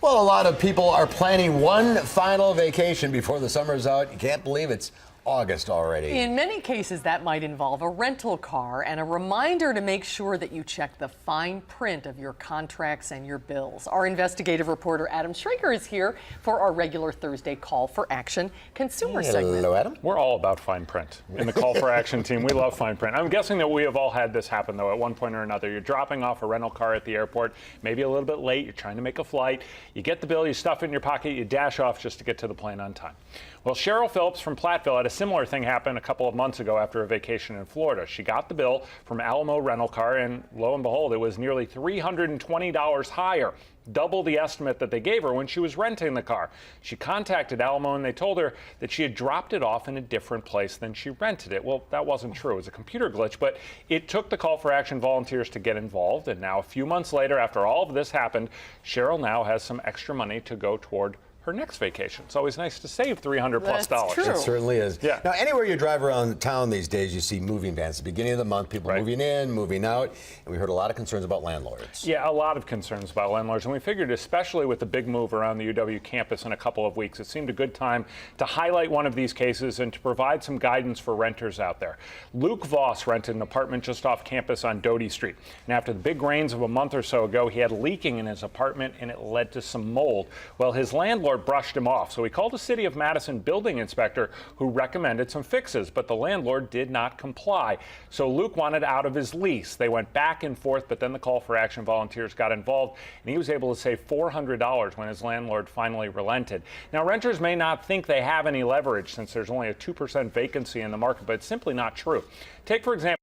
Well, a lot of people are planning one final vacation before the summer's out. You can't believe it's August already. In many cases, that might involve a rental car and a reminder to make sure that you check the fine print of your contracts and your bills. Our investigative reporter, Adam Schrager, is here for our regular Thursday Call for Action consumer segment. Hello, Adam. We're all about fine print. In the Call for Action team, we love fine print. I'm guessing that we have all had this happen, though, at one point or another. You're dropping off a rental car at the airport, maybe a little bit late, you're trying to make a flight, you get the bill, you stuff it in your pocket, you dash off just to get to the plane on time. Well, Cheryl Phillips from Platteville had a similar thing happen a couple of months ago after a vacation in Florida. She got the bill from Alamo Rental Car, and lo and behold, it was nearly $320 higher, double the estimate that they gave her when she was renting the car. She contacted Alamo, and they told her that she had dropped it off in a different place than she rented it. Well, that wasn't true. It was a computer glitch, but it took the Call for Action volunteers to get involved, and now a few months later, after all of this happened, Cheryl now has some extra money to go toward her next vacation. It's always nice to save $300+ plus. True. It certainly is. Yeah. Now, anywhere you drive around town these days, you see moving vans. At the beginning of the month, people moving in, moving out, and we heard a lot of concerns about landlords. Yeah, a lot of concerns about landlords, and we figured, especially with the big move around the UW campus in a couple of weeks, it seemed a good time to highlight one of these cases and to provide some guidance for renters out there. Luke Voss rented an apartment just off campus on Doty Street, and after the big rains of a month or so ago, he had leaking in his apartment, and it led to some mold. Well, his landlord brushed him off, so he called a City of Madison building inspector who recommended some fixes, but the landlord did not comply. So Luke wanted out of his lease. They went back and forth, but then the Call for Action volunteers got involved, and he was able to save $400 when his landlord finally relented. Now, renters may not think they have any leverage since there's only a 2% vacancy in the market, but it's simply not true. Take, for example,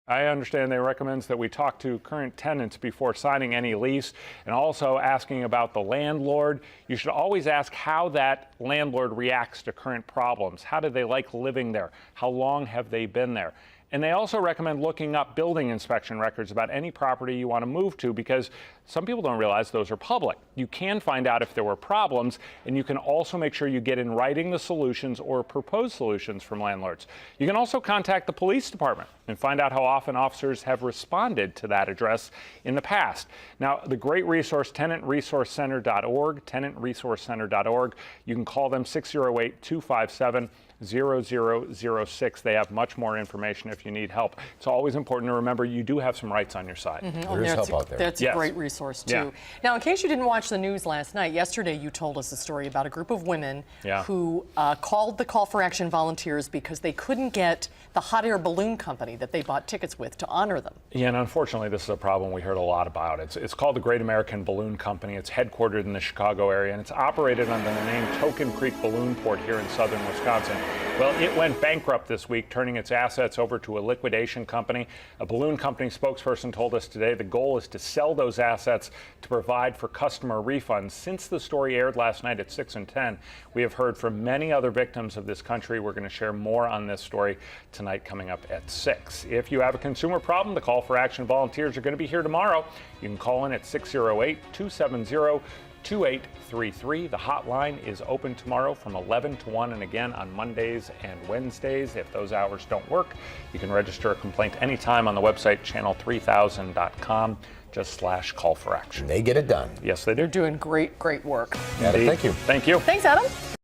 I understand they recommend that we talk to current tenants before signing any lease, and also asking about the landlord. You should always ask how that landlord reacts to current problems. How do they like living there? How long have they been there? And they also recommend looking up building inspection records about any property you want to move to, because some people don't realize those are public. You can find out if there were problems, and you can also make sure you get in writing the solutions or proposed solutions from landlords. You can also contact the police department and find out how often officers have responded to that address in the past. Now, the great resource, tenantresourcecenter.org, tenantresourcecenter.org. You can call them 608-257-0006. They have much more information if you need help. It's always important to remember you do have some rights on your side. There is help out there. That's a great resource, too. Yeah. Now, in case you didn't watch the news last night, yesterday you told us a story about a group of women who called the Call for Action volunteers because they couldn't get the hot air balloon company that they bought tickets with to honor them. Yeah, and unfortunately, this is a problem we heard a lot about. It's called the Great American Balloon Company. It's headquartered in the Chicago area, and it's operated under the name Token Creek Balloon Port here in southern Wisconsin. Well, it went bankrupt this week, turning its assets over to a liquidation company. A balloon company spokesperson told us today the goal is to sell those assets to provide for customer refunds. Since the story aired last night at 6 and 10, we have heard from many other victims of this country. We're going to share more on this story tonight coming up at 6. If you have a consumer problem, the Call for Action volunteers are going to be here tomorrow. You can call in at 608-270-2833. The hotline is open tomorrow from 11 to 1 and again on Mondays and Wednesdays. If those hours don't work, you can register a complaint anytime on the website channel3000.com. Just /call for action. They get it done. Yes, they do. They're doing great work. Adam, thank you. Thank you. Thanks, Adam.